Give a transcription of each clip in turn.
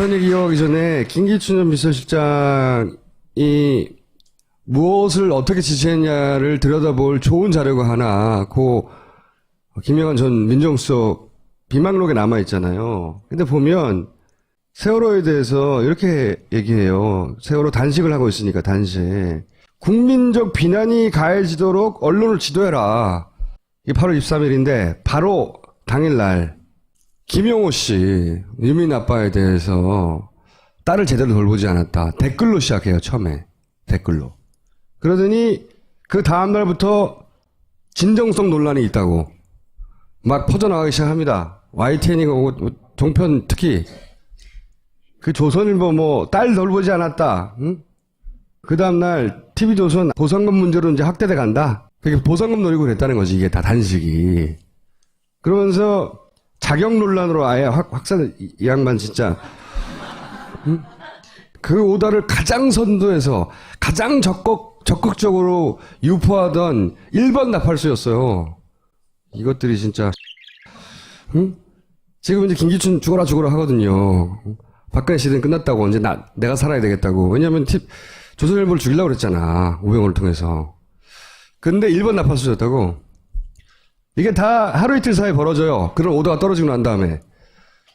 다른 얘기 이어가기 전에 김기춘 전 비서실장이 무엇을 어떻게 지시했냐를 들여다볼 좋은 자료가 하나 김영환 전 민정수석 비망록에 남아있잖아요. 근데 보면 세월호에 대해서 이렇게 얘기해요. 세월호 단식을 하고 있으니까 단식. 국민적 비난이 가해지도록 언론을 지도해라. 이게 8월 23일인데 바로 당일날 김용호 씨 유민 아빠에 대해서 딸을 제대로 돌보지 않았다. 댓글로 시작해요. 처음에. 댓글로. 그러더니 그 다음날부터 진정성 논란이 있다고 막 퍼져나가기 시작합니다. YTN이가 종편 특히 그 조선일보 딸 돌보지 않았다. 응? 그 다음날 TV조선 보상금 문제로 이제 확대돼 간다. 그게 보상금 노리고 그랬다는 거지. 이게 다 단식이. 그러면서 자격 논란으로 아예 확산, 이 양반 진짜. 응? 그 오다를 가장 선도해서 가장 적극적으로 유포하던 1번 나팔수였어요. 이것들이 진짜. 응? 지금 이제 김기춘 죽어라 하거든요. 박근혜 시대는 끝났다고. 이제 내가 살아야 되겠다고. 왜냐면 조선일보를 죽이려고 그랬잖아. 우병우를 통해서. 근데 1번 나팔수였다고. 이게 다 하루 이틀 사이에 벌어져요. 그런 오다가 떨어지고 난 다음에.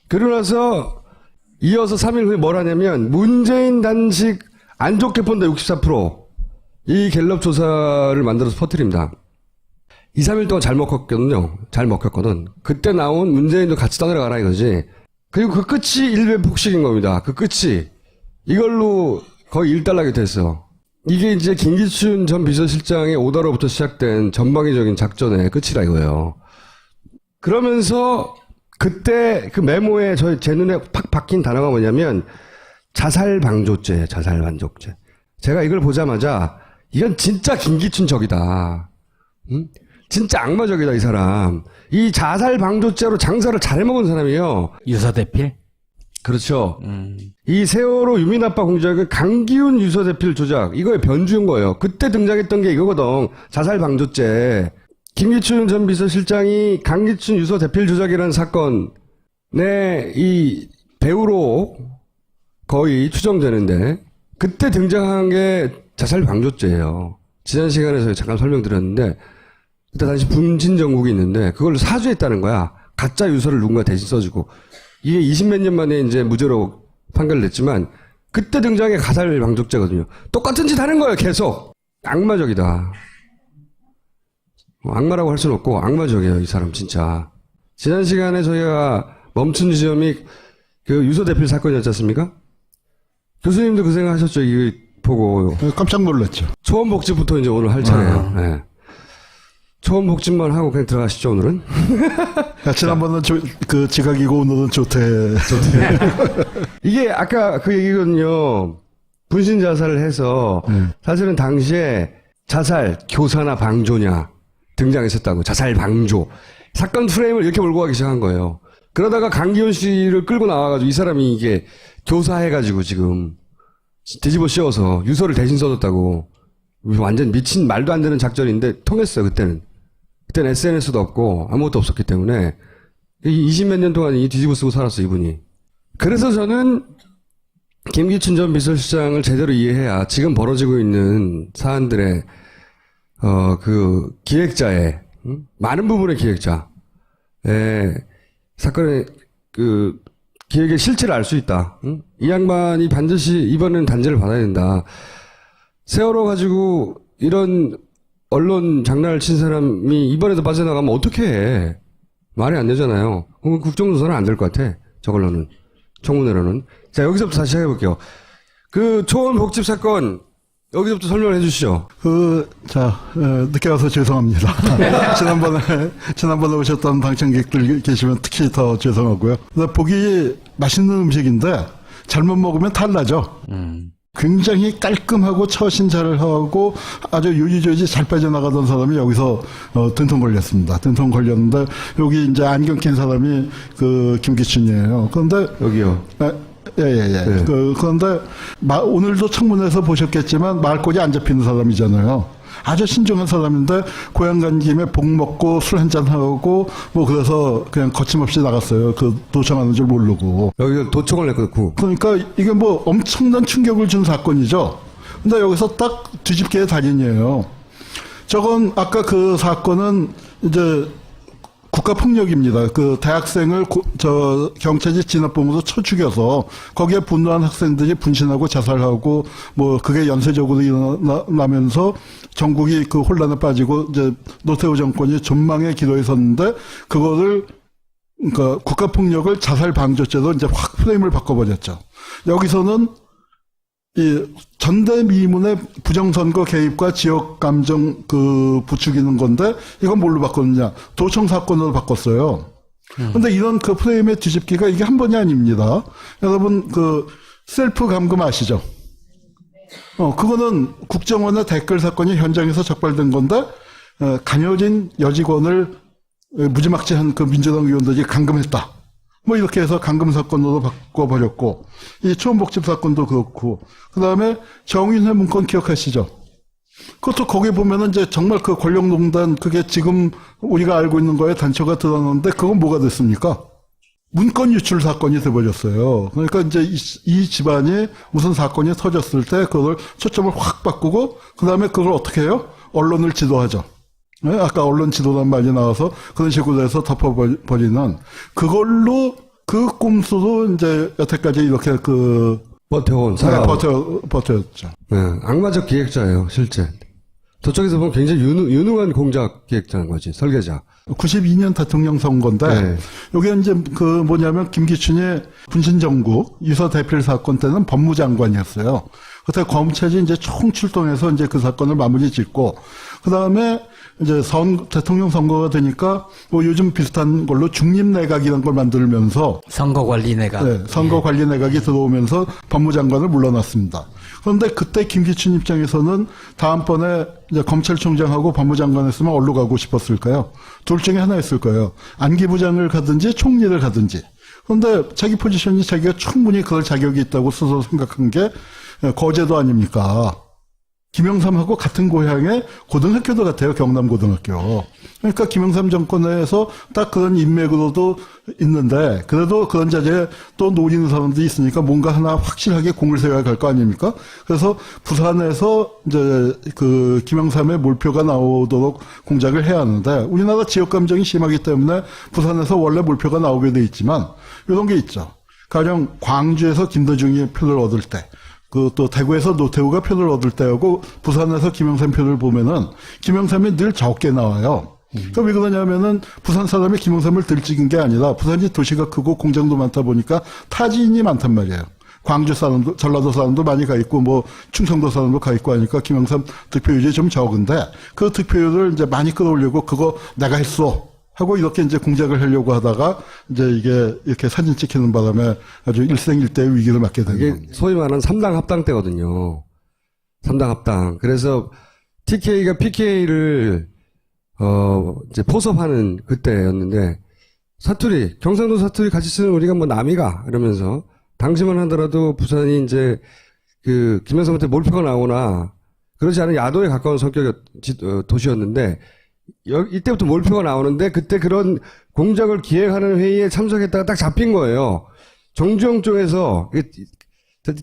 그러고 나서 이어서 3일 후에 뭘 하냐면 문재인 단식 안 좋게 본다 64%. 이 갤럽 조사를 만들어서 퍼뜨립니다. 2, 3일 동안 잘 먹혔거든요. 잘 먹혔거든. 그때 나온 문재인도 같이 떠내려가라 이거지. 그리고 그 끝이 일배폭식인 겁니다. 그 끝이. 이걸로 거의 일단락이 됐어. 이게 이제 김기춘 전 비서실장의 오다로부터 시작된 전방위적인 작전의 끝이라 이거예요. 그러면서 그때 그 메모에 제 눈에 팍 박힌 단어가 뭐냐면 자살방조죄. 제가 이걸 보자마자 이건 진짜 김기춘 적이다. 응? 진짜 악마적이다 이 사람. 이 자살방조죄로 장사를 잘해먹은 사람이에요. 유서대필? 그렇죠. 이 세월호 유민아빠 공작은 강기훈 유서대필 조작 이거에 변주인 거예요. 그때 등장했던 게 이거거든. 자살방조죄. 김기춘 전 비서실장이 강기춘 유서대필 조작이라는 사건에 이 배우로 거의 추정되는데 그때 등장한 게 자살방조죄예요. 지난 시간에서 잠깐 설명드렸는데 그때 당시 분진정국이 있는데 그걸 사주했다는 거야. 가짜 유서를 누군가 대신 써주고. 이게 20몇 년 만에 이제 무죄로 판결됐지만 그때 등장의 가살방조죄거든요. 똑같은 짓 하는 거예요. 계속. 악마적이다. 악마라고 할 수는 없고 악마적이에요. 이 사람 진짜. 지난 시간에 저희가 멈춘 지점이 그 유서대필 사건이었지 않습니까? 교수님도 그 생각하셨죠? 이거 보고. 깜짝 놀랐죠. 초원복집부터 이제 오늘 할 차례예요. 네. 초원복집만 하고 그냥 들어가시죠, 오늘은? 지난번은 그 지각이고 오늘은 조퇴. 이게 아까 그 얘기거든요. 분신 자살을 해서 사실은 당시에 자살, 교사나 방조냐 등장했었다고. 자살, 방조. 사건 프레임을 이렇게 몰고 가기 시작한 거예요. 그러다가 강기훈 씨를 끌고 나와가지고 이 사람이 이게 교사해가지고 지금 뒤집어 씌워서 유서를 대신 써줬다고. 완전 미친 말도 안 되는 작전인데 통했어요, 그때는. 그때는 SNS도 없고 아무것도 없었기 때문에 20몇 년 동안 이 뒤집어 쓰고 살았어, 이분이. 그래서 저는 김기춘 전 비서실장을 제대로 이해해야 지금 벌어지고 있는 사안들의 그 기획자의 많은 부분의 기획자의 사건의 그 기획의 실체를 알 수 있다. 이 양반이 반드시 이번에는 단죄를 받아야 된다. 세월호 가지고 이런 언론 장난을 친 사람이 이번에도 빠져나가면 어떻게 해? 말이 안 되잖아요. 국정조사는 안 될 것 같아. 저걸로는. 청문회로는. 자, 여기서부터 다시 시작해볼게요. 그 초원복집 사건 여기서부터 설명을 해주시죠. 늦게 와서 죄송합니다. 지난번에 오셨던 방청객들 계시면 특히 더 죄송하고요. 보기 맛있는 음식인데 잘못 먹으면 탈나죠. 굉장히 깔끔하고 처신 잘 하고 아주 유지조지 잘 빠져나가던 사람이 여기서 된통 걸렸습니다. 된통 걸렸는데 여기 이제 안경 낀 사람이 그 김기춘이에요. 그런데 여기요. 예. 그런데 오늘도 청문회에서 보셨겠지만 말꼬리 안 잡히는 사람이잖아요. 아주 신중한 사람인데 고향 간 김에 복 먹고 술 한잔 하고 뭐 그래서 그냥 거침없이 나갔어요. 그 도청하는 줄 모르고. 여기 도청을 했고. 그러니까 이게 뭐 엄청난 충격을 준 사건이죠. 근데 여기서 딱 뒤집개의 달인이에요. 저건 아까 그 사건은 이제 국가폭력입니다. 그 대학생을 경찰이 진압범으로 쳐 죽여서 거기에 분노한 학생들이 분신하고 자살하고 뭐 그게 연쇄적으로 일어나면서 전국이 그 혼란에 빠지고 이제 노태우 정권이 전망의 기로에 섰는데 그거를 그러니까 국가폭력을 자살 방조죄로 이제 확 프레임을 바꿔버렸죠. 여기서는 이 전대미문의 부정선거 개입과 지역 감정 그 부추기는 건데 이건 뭘로 바꿨느냐? 도청 사건으로 바꿨어요. 근데 이런 그 프레임의 뒤집기가 이게 한 번이 아닙니다. 여러분 그 셀프 감금 아시죠? 그거는 국정원의 댓글 사건이 현장에서 적발된 건데 가녀진 여직원을 무지막지한 그 민주당 의원들이 감금했다. 뭐 이렇게 해서 감금 사건으로 바꿔버렸고 이 초원복집 사건도 그렇고 그다음에 정인회 문건 기억하시죠? 그것도 거기 보면은 이제 정말 그 권력농단 그게 지금 우리가 알고 있는 거에 단초가 드러났는데 그건 뭐가 됐습니까? 문건 유출 사건이 돼버렸어요. 그러니까 이제 이 집안이 무슨 사건이 터졌을 때 그걸 초점을 확 바꾸고 그다음에 그걸 어떻게 해요? 언론을 지도하죠. 네? 아까 언론 지도란 말이 나와서 그런 식으로 해서 덮어버리는 그걸로 그 꼼수로 이제 여태까지 이렇게 그 버텨온 네, 버텼죠. 네, 악마적 기획자예요, 실제. 저쪽에서 보면 굉장히 유능한 공작 기획자인 거지, 설계자. 92년 대통령 선거인데 네. 여기 이제 그 뭐냐면 김기춘의 분신정국 유서 대필 사건 때는 법무장관이었어요. 그때 검찰이 이제 총출동해서 이제 그 사건을 마무리 짓고 그 다음에 이제 대통령 선거가 되니까 뭐 요즘 비슷한 걸로 중립내각이라는 걸 만들면서 선거관리내각. 네, 선거관리내각이 들어오면서 법무장관을 물러났습니다. 그런데 그때 김기춘 입장에서는 다음번에 이제 검찰총장하고 법무장관 했으면 어디로 가고 싶었을까요? 둘 중에 하나였을 거예요. 안기부장을 가든지 총리를 가든지. 그런데 자기 포지션이 자기가 충분히 그럴 자격이 있다고 스스로 생각한 게 거제도 아닙니까? 김영삼하고 같은 고향의 고등학교도 같아요. 경남고등학교. 그러니까 김영삼 정권에서 딱 그런 인맥으로도 있는데 그래도 그런 자리에 또 노리는 사람들이 있으니까 뭔가 하나 확실하게 공을 세워야 할 거 아닙니까? 그래서 부산에서 이제 그 김영삼의 몰표가 나오도록 공작을 해야 하는데 우리나라 지역 감정이 심하기 때문에 부산에서 원래 몰표가 나오게 돼 있지만 이런 게 있죠. 가령 광주에서 김대중이 표를 얻을 때 그 또 대구에서 노태우가 표를 얻을 때하고 부산에서 김영삼 표를 보면은 김영삼이 늘 적게 나와요. 그러니까 왜 그러냐면은 부산 사람이 김영삼을 들찍인 게 아니라 부산이 도시가 크고 공장도 많다 보니까 타지인이 많단 말이에요. 광주 사람도 전라도 사람도 많이 가 있고 뭐 충청도 사람도 가 있고 하니까 김영삼 득표율이 좀 적은데 그 득표율을 이제 많이 끌어올리고 그거 내가 했어. 하고 이렇게 이제 공작을 하려고 하다가 이제 이게 이렇게 사진 찍히는 바람에 아주 일생일대의 위기를 맞게 된 이게 겁니다. 소위 말하는 3당 합당 때거든요. 3당 합당. 그래서 TK가 PK를 이제 포섭하는 그때였는데 사투리, 경상도 사투리 같이 쓰는 우리가 뭐 남이가 이러면서 당시만 하더라도 부산이 이제 그 김영삼한테 몰표가 나오거나 그러지 않은 야도에 가까운 성격의 도시였는데 이때부터 몰표가 나오는데 그때 그런 공작을 기획하는 회의에 참석했다가 딱 잡힌 거예요. 정주영 쪽에서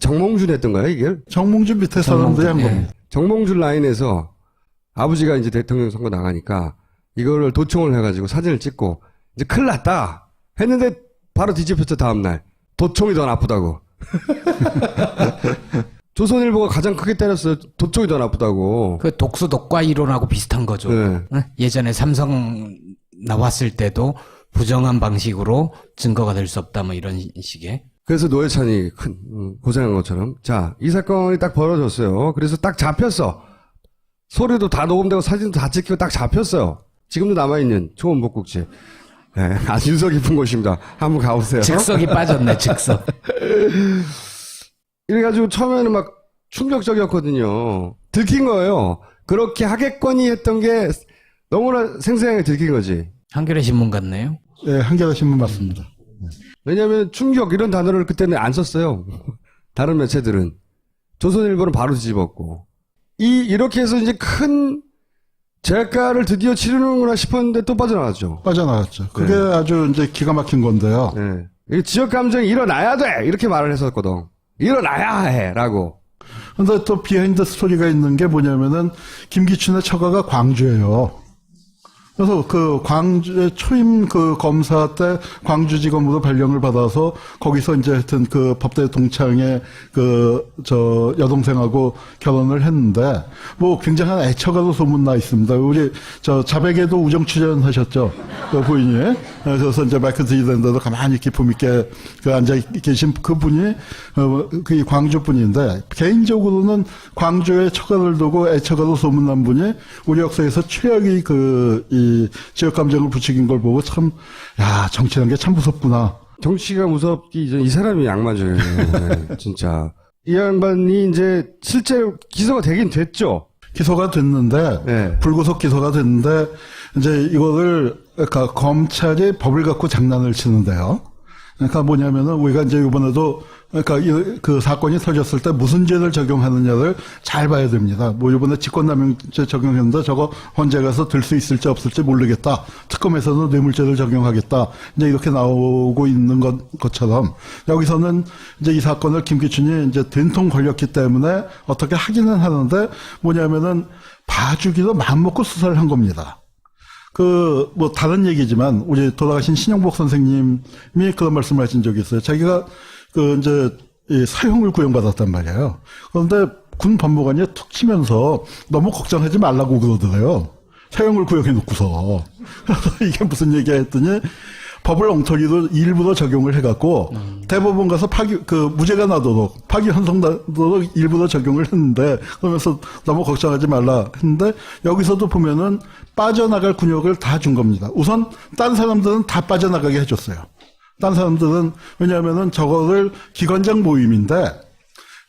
정몽준 했던가요, 이게? 정몽준 밑에 사람들이 한 겁니다. 정몽준 라인에서 아버지가 이제 대통령 선거 나가니까 이거를 도청을 해가지고 사진을 찍고 이제 큰일 났다 했는데 바로 뒤집혔죠, 다음날. 도청이 더 나쁘다고. 조선일보가 가장 크게 때렸어요. 도청이 더 나쁘다고. 그 독수독과 이론하고 비슷한 거죠. 네. 예전에 삼성 나왔을 때도 부정한 방식으로 증거가 될 수 없다 뭐 이런 식의. 그래서 노회찬이 큰 고생한 것처럼. 자, 이 사건이 딱 벌어졌어요. 그래서 딱 잡혔어. 소리도 다 녹음되고 사진도 다 찍히고 딱 잡혔어요. 지금도 남아있는 초원복국지. 네, 아주 유서 깊은 곳입니다. 한번 가보세요. 즉석이 빠졌네, 즉석. 이래가지고 처음에는 막 충격적이었거든요. 들킨 거예요. 그렇게 하겠거니 했던 게 너무나 생생하게 들킨 거지. 한겨레 신문 같네요. 네, 한겨레 신문 맞습니다. 왜냐하면 충격 이런 단어를 그때는 안 썼어요. 다른 매체들은. 조선일보는 바로 뒤집었고. 이렇게 해서 이제 큰 재가를 드디어 치르는구나 싶었는데 또 빠져나갔죠. 빠져나갔죠. 그게 네. 아주 이제 기가 막힌 건데요. 네. 이 지역 감정이 일어나야 돼! 이렇게 말을 했었거든. 일어나야 해! 라고. 근데 또 비하인드 스토리가 있는 게 뭐냐면은 김기춘의 처가가 광주예요. 그래서 그 광주의 초임 그 검사 때 광주지검으로 발령을 받아서 거기서 이제 하여튼 그 법대 동창의 그 저 여동생하고 결혼을 했는데 뭐 굉장한 애처가로 소문나 있습니다. 우리 저 자백에도 우정 출연하셨죠. 그 부인이. 그래서 이제 마이크 드리는데도 가만히 기품 있게 그 앉아 계신 그분이 그 광주 분인데 개인적으로는 광주의 처가를 두고 애처가로 소문난 분이 우리 역사에서 최악의 이 지역 감정을 부추긴 걸 보고 참, 야, 정치라는 게 참 무섭구나. 정치가 무섭기 이전 이 사람이 악마적이에요. 네, 진짜. 이 양반이 이제 실제로 기소가 되긴 됐죠. 기소가 됐는데, 네. 불구속 기소가 됐는데, 이제 이거를, 그러니까 검찰이 법을 갖고 장난을 치는데요. 그러니까 뭐냐면은 우리가 이제 이번에도 그러니까 그 사건이 터졌을 때 무슨 죄를 적용하느냐를 잘 봐야 됩니다. 뭐 이번에 직권남용죄 적용했는데 저거 헌재 가서 들 수 있을지 없을지 모르겠다. 특검에서는 뇌물죄를 적용하겠다. 이제 이렇게 나오고 있는 것처럼 여기서는 이제 이 사건을 김기춘이 이제 된통 걸렸기 때문에 어떻게 하기는 하는데 뭐냐면은 봐주기도 마음먹고 수사를 한 겁니다. 뭐, 다른 얘기지만, 우리 돌아가신 신영복 선생님이 그런 말씀을 하신 적이 있어요. 자기가, 이 사형을 구형받았단 말이에요. 그런데 군 법무관이 툭 치면서 너무 걱정하지 말라고 그러더래요. 사형을 구형해 놓고서. 그래서 이게 무슨 얘기야 했더니, 법을 엉터리로 일부러 적용을 해갖고, 대법원 가서 무죄가 나도록, 파기환송 나도록 일부러 적용을 했는데, 그러면서 너무 걱정하지 말라 했는데, 여기서도 보면은 빠져나갈 군역을 다 준 겁니다. 우선, 딴 사람들은 다 빠져나가게 해줬어요. 딴 사람들은, 왜냐하면은 저거를 기관장 모임인데,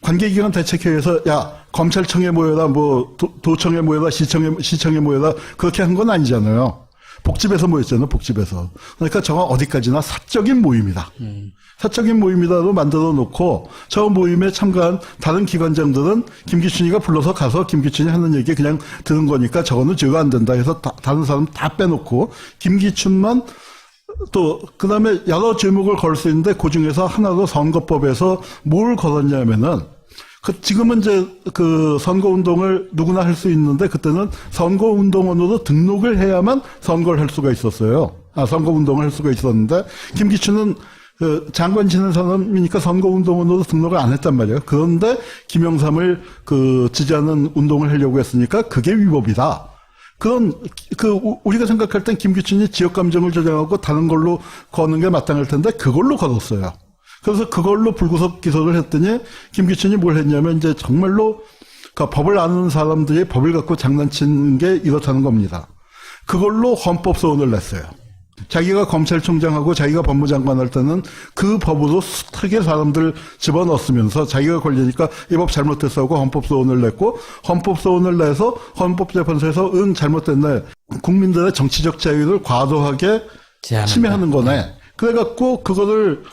관계기관 대책회의에서, 야, 검찰청에 모여라, 뭐, 도청에 모여라, 시청에 모여라, 그렇게 한 건 아니잖아요. 복집에서 모였잖아요, 복집에서. 그러니까 저건 어디까지나 사적인 모임이다. 사적인 모임이다로 만들어 놓고 저 모임에 참가한 다른 기관장들은 김기춘이가 불러서 가서 김기춘이 하는 얘기 그냥 들은 거니까 저거는 죄가 안 된다 해서 다른 사람 다 빼놓고 김기춘만 또 그다음에 여러 제목을 걸 수 있는데 그중에서 하나로 선거법에서 뭘 걸었냐면은 지금은 이제 선거운동을 누구나 할 수 있는데 그때는 선거운동원으로 등록을 해야만 선거를 할 수가 있었어요. 선거운동을 할 수가 있었는데 김기춘은 장관 지낸 사람이니까 선거운동원으로 등록을 안 했단 말이에요. 그런데 김영삼을 지지하는 운동을 하려고 했으니까 그게 위법이다. 우리가 생각할 땐 김기춘이 지역 감정을 조장하고 다른 걸로 거는 게 마땅할 텐데 그걸로 걸었어요. 그래서 그걸로 불구속 기소를 했더니 김기춘이 뭘 했냐면 이제 정말로 법을 아는 사람들이 법을 갖고 장난치는 게 이렇다는 겁니다. 그걸로 헌법소원을 냈어요. 자기가 검찰총장하고 자기가 법무장관 할 때는 그 법으로 숱하게 사람들 집어넣었으면서 자기가 걸리니까 이 법 잘못됐어 하고 헌법소원을 냈고 헌법소원을 내서 헌법재판소에서 잘못됐네. 국민들의 정치적 자유를 과도하게 침해하는 거네. 그래갖고 그거를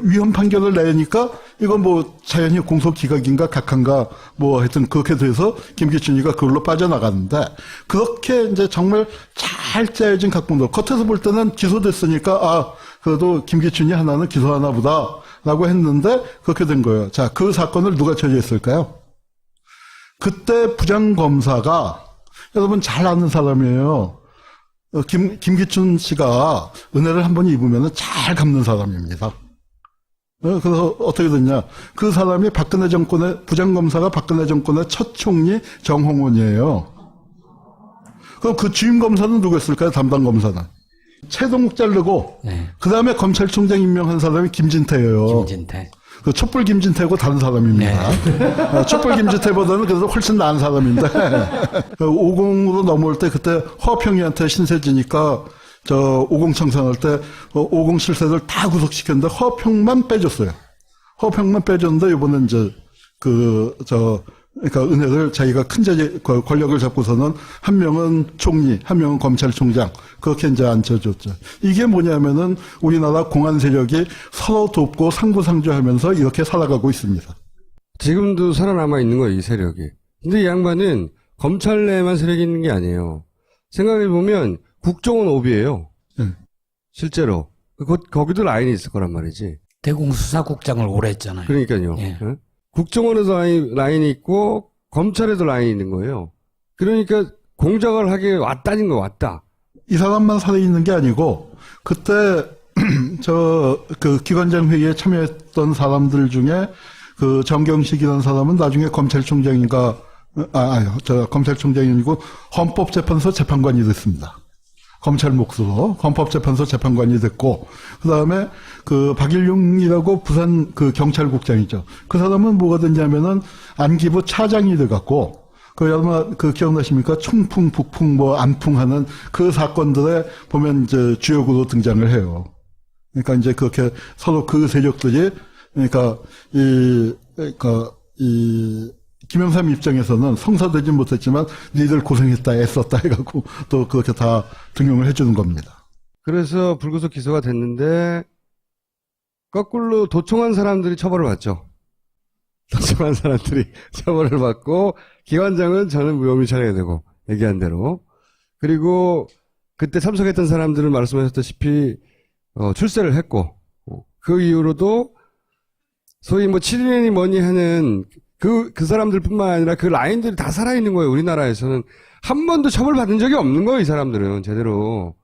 위헌 판결을 내니까 이건 뭐 자연히 공소기각인가 각한가 뭐 하여튼 그렇게 돼서 김기춘이가 그걸로 빠져나갔는데 그렇게 이제 정말 잘 짜여진 각본도 겉에서 볼 때는 기소됐으니까 그래도 김기춘이 하나는 기소하나 보다라고 했는데 그렇게 된 거예요. 자, 그 사건을 누가 처리했을까요? 그때 부장검사가 여러분 잘 아는 사람이에요. 김기춘 씨가 은혜를 한 번 입으면 잘 갚는 사람입니다. 그래서 어떻게 됐냐. 그 사람이 부장검사가 박근혜 정권의 첫 총리 정홍원이에요. 그럼 그 주임검사는 누구였을까요? 담당검사는. 최동욱 자르고, 네. 그 다음에 검찰총장 임명한 사람이 김진태예요. 김진태. 촛불 김진태고 다른 사람입니다. 네. 촛불 김진태보다는 그래도 훨씬 나은 사람인데 50으로 넘어올 때 그때 허평이한테 신세지니까 50 청산할 때 50 실세들 다 구속시켰는데 허평만 빼줬어요. 허평만 빼줬는데 이번에 이제 그러니까 은혜를 자기가 큰 권력을 잡고서는 한 명은 총리, 한 명은 검찰총장 그렇게 이제 앉혀줬죠. 이게 뭐냐면은 우리나라 공안 세력이 서로 돕고 상부상조하면서 이렇게 살아가고 있습니다. 지금도 살아남아 있는 거예요, 이 세력이. 근데 이 양반은 검찰 내만 세력이 있는 게 아니에요. 생각해보면 국정원 오비예요. 네. 실제로. 거기도 라인이 있을 거란 말이지. 대공수사국장을 오래 했잖아요. 그러니까요. 예. 예? 국정원에도 라인이 있고 검찰에도 라인이 있는 거예요. 그러니까 공작을 하기에 왔다는 거 왔다. 이 사람만 살아 있는 게 아니고 그때 그 기관장 회의에 참여했던 사람들 중에 그 정경식이라는 사람은 나중에 검찰총장인가 검찰총장이 아니고 헌법재판소 재판관이 됐습니다. 검찰 몫으로 헌법재판소 재판관이 됐고 그다음에 그 박일용이라고 부산 그 경찰국장이죠. 그 사람은 뭐가 됐냐면은 안기부 차장이 돼 갖고 그 아마 그 기억나십니까? 총풍, 북풍, 뭐 안풍하는 그 사건들에 보면 이제 주역으로 등장을 해요. 그러니까 이제 그렇게 서로 그 세력들이 그러니까 이 김영삼 입장에서는 성사되진 못했지만 니들 고생했다 애썼다 해갖고 또 그렇게 다 등용을 해주는 겁니다. 그래서 불구속 기소가 됐는데 거꾸로 도청한 사람들이 처벌을 받죠. 도청한 사람들이 처벌을 받고 기관장은 저는 무혐의 처리가 되고 얘기한 대로. 그리고 그때 참석했던 사람들은 말씀하셨다시피 출세를 했고 그 이후로도 소위 뭐 7년이 뭐니 하는 그 사람들뿐만 아니라 그 라인들이 다 살아있는 거예요. 우리나라에서는 한 번도 처벌받은 적이 없는 거예요. 이 사람들은 제대로.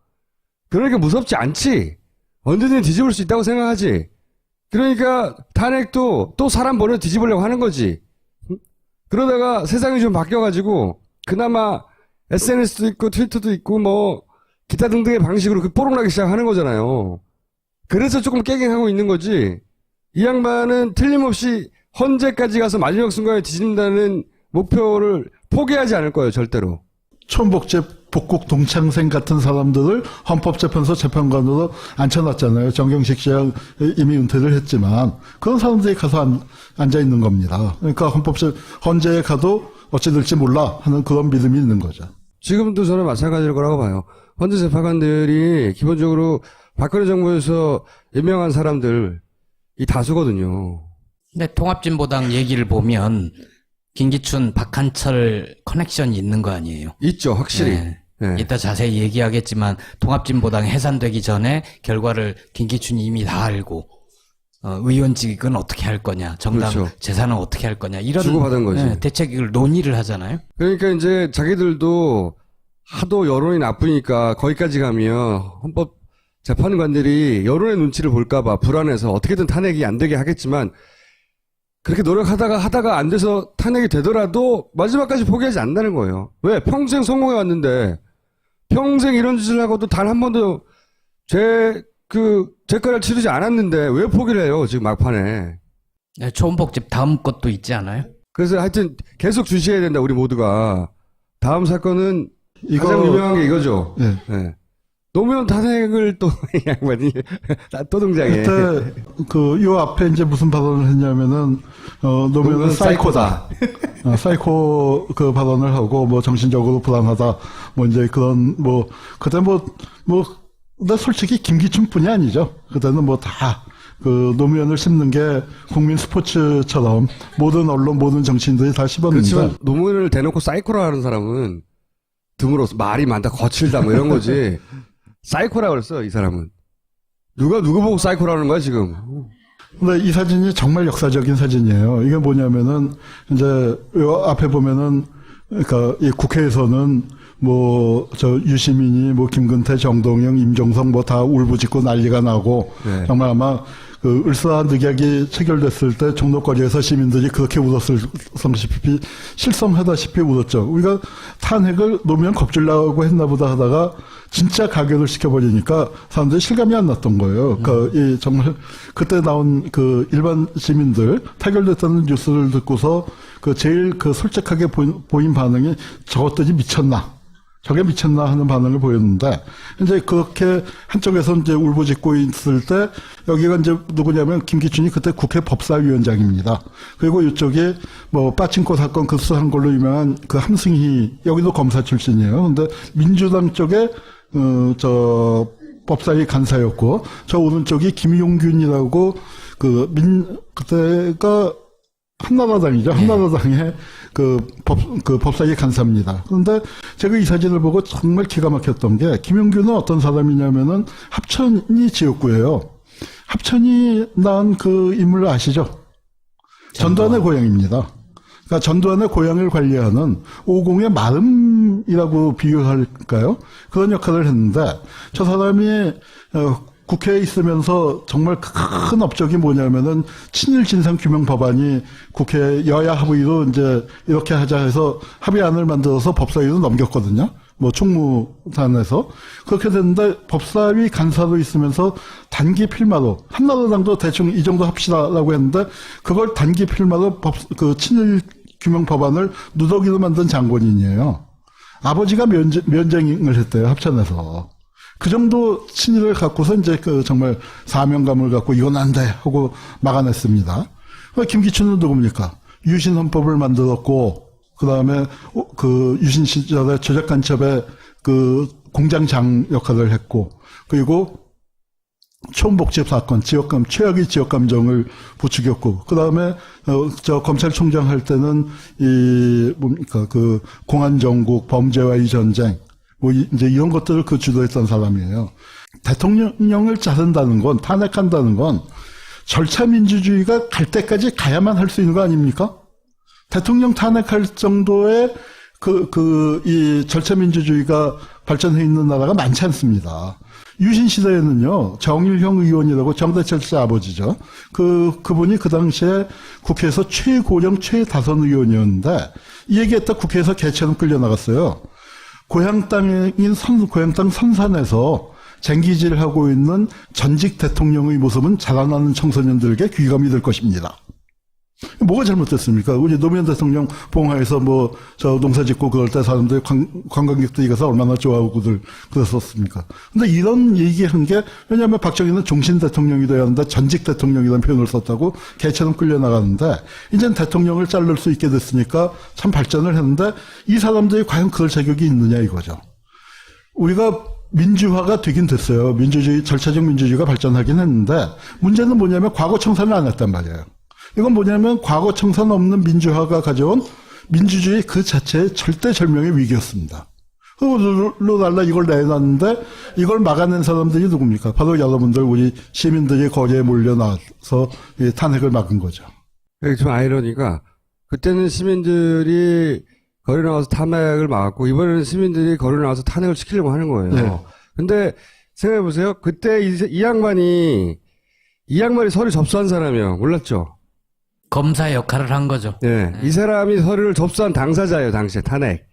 그러니까 무섭지 않지. 언제든 뒤집을 수 있다고 생각하지. 그러니까 탄핵도 또 사람 버려 뒤집으려고 하는 거지. 그러다가 세상이 좀 바뀌어가지고 그나마 SNS도 있고 트위터도 있고 뭐 기타 등등의 방식으로 그 뽀록나기 시작하는 거잖아요. 그래서 조금 깨갱하고 있는 거지. 이 양반은 틀림없이 헌재까지 가서 마지막 순간에 뒤집는다는 목표를 포기하지 않을 거예요. 절대로. 천복제 복국 동창생 같은 사람들을 헌법재판소 재판관으로 앉혀놨잖아요. 정경식 씨가 이미 은퇴를 했지만 그런 사람들이 가서 앉아 있는 겁니다. 그러니까 헌재에 가도 어찌 될지 몰라 하는 그런 믿음이 있는 거죠. 지금도 저는 마찬가지일 거라고 봐요. 헌재 재판관들이 기본적으로 박근혜 정부에서 임명한 사람들 이 다수거든요. 근데 통합진보당 얘기를 보면 김기춘, 박한철 커넥션이 있는 거 아니에요? 있죠, 확실히. 네. 네. 이따 자세히 얘기하겠지만 통합진보당이 해산되기 전에 결과를 김기춘이 이미 다 알고 의원직은 어떻게 할 거냐, 정당 그렇죠. 재산은 어떻게 할 거냐 이런 주고받은 거지. 대책을 논의를 하잖아요. 그러니까 이제 자기들도 하도 여론이 나쁘니까 거기까지 가면 헌법 재판관들이 여론의 눈치를 볼까봐 불안해서 어떻게든 탄핵이 안 되게 하겠지만 그렇게 하다가 안 돼서 탄핵이 되더라도 마지막까지 포기하지 않는다는 거예요. 왜? 평생 성공해 왔는데 평생 이런 짓을 하고도 단 한 번도 죄가를 치르지 않았는데 왜 포기를 해요? 지금 막판에. 네, 초원복집 다음 것도 있지 않아요? 그래서 하여튼 계속 주시해야 된다 우리 모두가. 다음 사건은 가장 유명한 게 이거죠. 네. 네. 노무현 탄핵을 또 양반이 또 등장해. 그때 요 앞에 이제 무슨 발언을 했냐면은 노무현은 사이코다. 사이코 그 발언을 하고 뭐 정신적으로 불안하다. 뭐 이제 그런 뭐 그때 근데 솔직히 김기춘뿐이 아니죠. 그때는 뭐 다 그 노무현을 씹는 게 국민 스포츠처럼 모든 언론 모든 정치인들이 다 씹었는데. 그렇지만 노무현을 대놓고 사이코라 하는 사람은 드물어서 말이 많다 거칠다 뭐 이런 거지. 사이코라 그랬어 이 사람은. 누구 보고 사이코라는 거야 지금. 근데 이 사진이 정말 역사적인 사진이에요. 이게 뭐냐면은 이제 요 앞에 보면은 그러니까 이 국회에서는 뭐 유시민이 뭐 김근태, 정동영, 임종석 뭐 다 울부짖고 난리가 나고 네. 정말 아마 그 을사한 늑약이 체결됐을 때 종로거리에서 시민들이 그렇게 울었을 성시피 실성하다시피 울었죠. 우리가 탄핵을 노무현 겁질라고 했나 보다 하다가 진짜 가결을 시켜버리니까 사람들이 실감이 안 났던 거예요. 이 정말 그때 나온 그 일반 시민들 타결됐다는 뉴스를 듣고서 제일 솔직하게 보인 반응이 저것들이 미쳤나? 저게 미쳤나 하는 반응을 보였는데, 이제 그렇게 한쪽에서 이제 울부짖고 있을 때, 여기가 이제 누구냐면 김기춘이 그때 국회 법사위원장입니다. 그리고 이쪽이 뭐 빠친코 사건 수사한 걸로 유명한 그 함승희, 여기도 검사 출신이에요. 근데 민주당 쪽에, 법사위 간사였고, 저 오른쪽이 김용균이라고 그때가 한나라당이죠. 한나라당의 그 법사위 간사입니다. 그런데 제가 이 사진을 보고 정말 기가 막혔던 게 김용규는 어떤 사람이냐면은 합천이 지역구예요. 합천이 낳은 그 인물 아시죠? 전두환의 고향입니다. 그러니까 전두환의 고향을 관리하는 오공의 마름이라고 비유할까요? 그런 역할을 했는데 저 사람이 국회에 있으면서 정말 큰 업적이 뭐냐면은 친일 진상 규명 법안이 국회 여야 합의로 이제 이렇게 하자 해서 합의안을 만들어서 법사위로 넘겼거든요. 뭐 총무단에서 그렇게 됐는데 법사위 간사로 있으면서 단기 필마로 한나라당도 대충 이 정도 합시다라고 했는데 그걸 단기 필마로 그 친일 규명 법안을 누더기로 만든 장본인이에요. 아버지가 면쟁을 했대요, 합천에서. 그 정도 친일을 갖고서 이제 그 정말 사명감을 갖고 이건 안 돼 하고 막아냈습니다. 김기춘은 누굽니까? 유신 헌법을 만들었고 그 다음에 그 유신 시절에 조작간첩의 그 공장장 역할을 했고 그리고 초음복집 사건, 지역감, 최악의 지역감정을 부추겼고, 그 다음에, 저 검찰총장 할 때는, 뭡니까, 그, 공안정국, 범죄와의 전쟁, 뭐, 이제 이런 것들을 그 주도했던 사람이에요. 대통령을 자른다는 건, 탄핵한다는 건, 절차민주주의가 갈 때까지 가야만 할 수 있는 거 아닙니까? 대통령 탄핵할 정도의 이 절차민주주의가 발전해 있는 나라가 많지 않습니다. 유신 시대에는요, 정일형 의원이라고 정대철 씨 아버지죠. 그분이 그 당시에 국회에서 최고령 최다선 의원이었는데, 이 얘기했다 국회에서 개처럼 끌려나갔어요. 고향 땅 선산에서 쟁기질하고 있는 전직 대통령의 모습은 자라나는 청소년들에게 귀감이 될 것입니다. 뭐가 잘못됐습니까? 우리 노무현 대통령 봉화에서 저 농사 짓고 그럴 때 사람들이 관광객들이 가서 얼마나 좋아하고들 그랬었습니까? 근데 이런 얘기한 게, 왜냐하면 박정희는 종신 대통령이 돼야 하는데 전직 대통령이라는 표현을 썼다고 개처럼 끌려나가는데, 이젠 대통령을 자를 수 있게 됐으니까 참 발전을 했는데, 이 사람들이 과연 그럴 자격이 있느냐 이거죠. 우리가 민주화가 되긴 됐어요. 절차적 민주주의가 발전하긴 했는데, 문제는 뭐냐면 과거 청산을 안 했단 말이에요. 이건 뭐냐면 과거 청산 없는 민주화가 가져온 민주주의 그 자체의 절대절명의 위기였습니다. 룰로 달라 이걸 내놨는데 이걸 막아낸 사람들이 누굽니까? 바로 여러분들 우리 시민들이 거리에 몰려나와서 탄핵을 막은 거죠. 좀 아이러니가 그때는 시민들이 거리 나와서 탄핵을 막았고 이번에는 시민들이 거리 나와서 탄핵을 시키려고 하는 거예요. 네. 근데 생각해 보세요. 그때 이 양반이 서류 접수한 사람이요. 몰랐죠? 검사 역할을 한 거죠. 네. 이 사람이 서류를 접수한 당사자예요, 당시에 탄핵.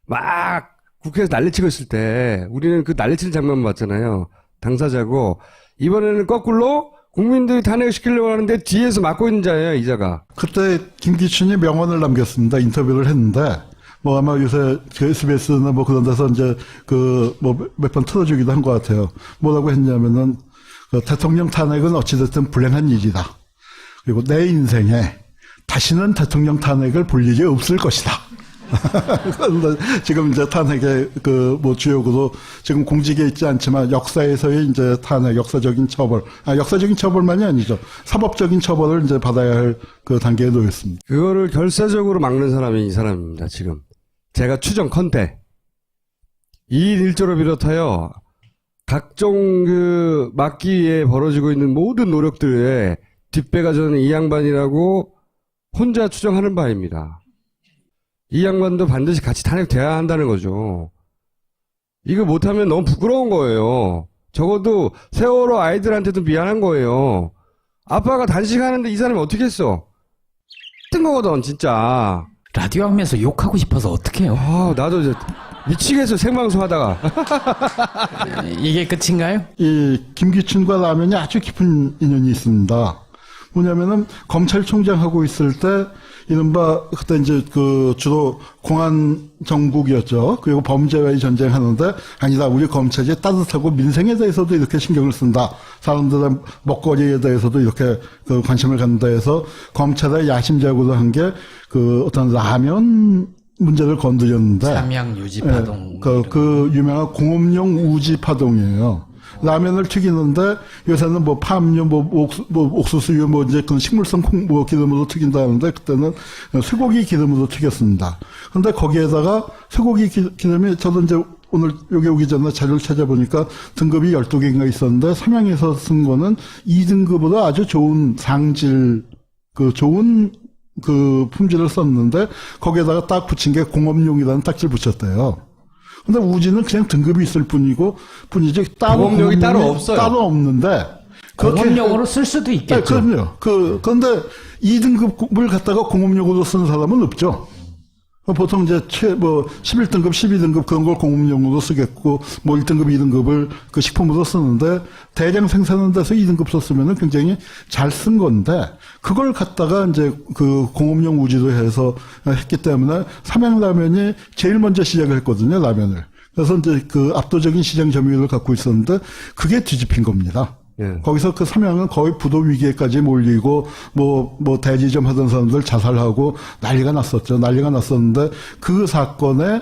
막 국회에서 난리치고 있을 때 우리는 그 난리치는 장면만 봤잖아요. 당사자고 이번에는 거꾸로 국민들이 탄핵을 시키려고 하는데 뒤에서 막고 있는 자예요, 이자가. 그때 김기춘이 명언을 남겼습니다. 인터뷰를 했는데 아마 요새 SBS나 그런 데서 이제 몇 번 틀어주기도 한 것 같아요. 뭐라고 했냐면은 대통령 탄핵은 어찌됐든 불행한 일이다. 그리고 내 인생에 다시는 대통령 탄핵을 볼 일이 없을 것이다. 지금 이제 탄핵의 주역으로 지금 공직에 있지 않지만 역사에서의 이제 탄핵, 역사적인 처벌만이 아니죠. 사법적인 처벌을 이제 받아야 할 그 단계에 놓였습니다. 그거를 결사적으로 막는 사람이 이 사람입니다, 지금. 제가 추정컨대. 이 일조를 비롯하여 각종 막기 위해 벌어지고 있는 모든 노력들에 뒷배가 저는 이 양반이라고 혼자 추정하는 바입니다. 이 양반도 반드시 같이 탄핵돼야 한다는 거죠. 이거 못하면 너무 부끄러운 거예요. 적어도 세월호 아이들한테도 미안한 거예요. 아빠가 단식하는데 이 사람이 어떻게 했어? 뜬 거거든 진짜. 라디오 하면서 욕하고 싶어서 어떡해요? 나도 이제 미치겠어 생방송 하다가. 이게 끝인가요? 이 김기춘과 라면이 아주 깊은 인연이 있습니다. 뭐냐면은 검찰총장하고 있을 때 이른바 그때 이제 주로 공안 정국이었죠. 그리고 범죄와의 전쟁하는데 아니다. 우리 검찰이 따뜻하고 민생에 대해서도 이렇게 신경을 쓴다. 사람들의 먹거리에 대해서도 이렇게 관심을 갖는다 해서 검찰의 야심작으로 한 게 어떤 라면 문제를 건드렸는데 삼양 유지파동. 그 유명한 공업용 우지파동이에요. 라면을 튀기는데 요새는 뭐 팜유, 옥수수유, 이제 그 식물성 기름으로 튀긴다는데 그때는 쇠고기 기름으로 튀겼습니다. 근데 거기에다가 쇠고기 기름이 저도 이제 오늘 여기 오기 전에 자료를 찾아보니까 등급이 12개인가 있었는데 삼양에서 쓴 거는 2등급으로 아주 좋은 상질, 좋은 품질을 썼는데 거기에다가 딱 붙인 게 공업용이라는 딱지를 붙였대요. 근데 우지는 그냥 등급이 있을 뿐이지 따로 공업용이 따로 없어요. 따로 없는데 공업용으로 쓸 수도 있겠죠. 네, 그럼요. 그런데 2등급을 갖다가 공업용으로 쓰는 사람은 없죠. 보통 이제 11등급, 12등급 그런 걸 공업용으로 쓰겠고, 1등급, 2등급을 그 식품으로 쓰는데, 대량 생산하는 데서 2등급 썼으면은 굉장히 잘 쓴 건데, 그걸 갖다가 이제 그 공업용 우지로 해서 했기 때문에 삼양라면이 제일 먼저 시작을 했거든요, 라면을. 그래서 이제 그 압도적인 시장 점유율을 갖고 있었는데, 그게 뒤집힌 겁니다. 예. 거기서 그 삼양은 거의 부도 위기에까지 몰리고 대지점 하던 사람들 자살하고 난리가 났었죠. 난리가 났었는데 그 사건에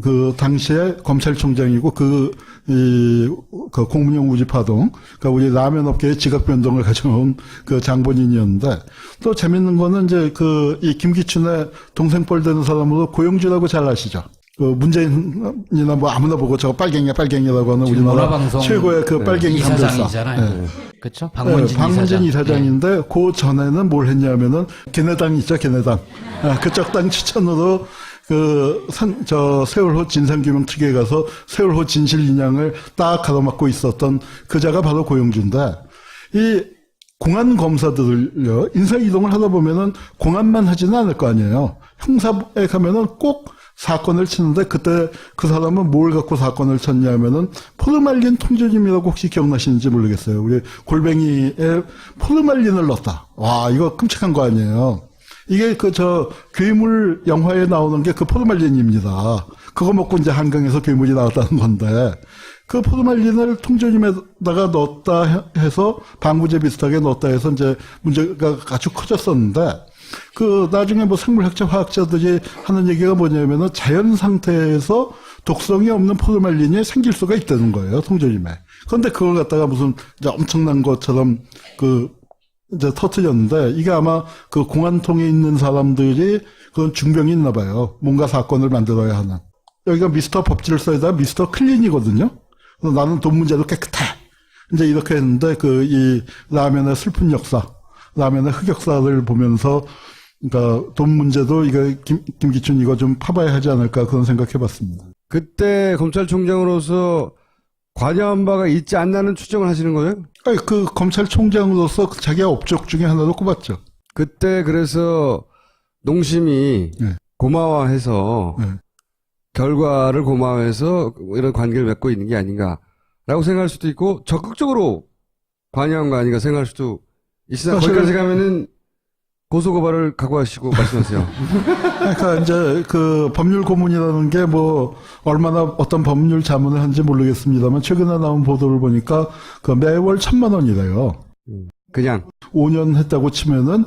그 당시에 검찰총장이고 그 공무용 우지 파동, 그러니까 우리 라면 업계의 지각 변동을 가져온 그 장본인이었는데 또 재밌는 거는 이제 이 김기춘의 동생뻘 되는 사람으로 고영주라고 잘 아시죠? 문재인이나 아무나 보고 저거 빨갱이라고 하는 우리나라 문화방송 최고의 빨갱이 감별사. 이사장이잖아요. 네. 그렇죠? 박문진 이사장인데 그 전에는 뭘 했냐면은 걔네당 있죠, 걔네당. 그쪽 당 추천으로 세월호 진상규명 특위에 가서 세월호 진실 인양을 딱 가로막고 있었던 그자가 바로 고영주인데 이 공안 검사들을요, 인사 이동을 하다 보면은 공안만 하지는 않을 거 아니에요. 형사에 가면은 꼭 사건을 치는데 그때 그 사람은 뭘 갖고 사건을 쳤냐면은 포르말린 통조림이라고 혹시 기억나시는지 모르겠어요. 우리 골뱅이에 포르말린을 넣었다. 와, 이거 끔찍한 거 아니에요. 이게 괴물 영화에 나오는 게 그 포르말린입니다. 그거 먹고 이제 한강에서 괴물이 나왔다는 건데 그 포르말린을 통조림에다가 넣었다 해서 방부제 비슷하게 넣었다 해서 이제 문제가 아주 커졌었는데 나중에 생물학자, 화학자들이 하는 얘기가 뭐냐면은 자연 상태에서 독성이 없는 포르말린이 생길 수가 있다는 거예요, 통조림에. 그런데 그걸 갖다가 무슨 이제 엄청난 것처럼 이제 터뜨렸는데 이게 아마 공안통에 있는 사람들이 그런 중병이 있나 봐요. 뭔가 사건을 만들어야 하는. 여기가 미스터 법질서에다 미스터 클린이거든요. 그래서 나는 돈 문제도 깨끗해. 이제 이렇게 했는데 이 라면의 슬픈 역사, 라면의 흑역사를 보면서 그러니까 돈 문제도 이거 김기춘 이거 좀 파봐야 하지 않을까 그런 생각해봤습니다. 그때 검찰총장으로서 관여한 바가 있지 않나는 추정을 하시는 거예요? 아니, 검찰총장으로서 자기가 업적 중에 하나로 꼽았죠. 그때 그래서 농심이 네. 고마워해서 네. 결과를 고마워해서 이런 관계를 맺고 있는 게 아닌가라고 생각할 수도 있고 적극적으로 관여한 거 아닌가 생각할 수도 있으나 거기까지 가면은 고소고발을 각오하시고 말씀하세요. 그러니까 이제 법률 고문이라는 게 얼마나 어떤 법률 자문을 하는지 모르겠습니다만 최근에 나온 보도를 보니까 매월 1,000만 원이래요. 그냥 5년 했다고 치면은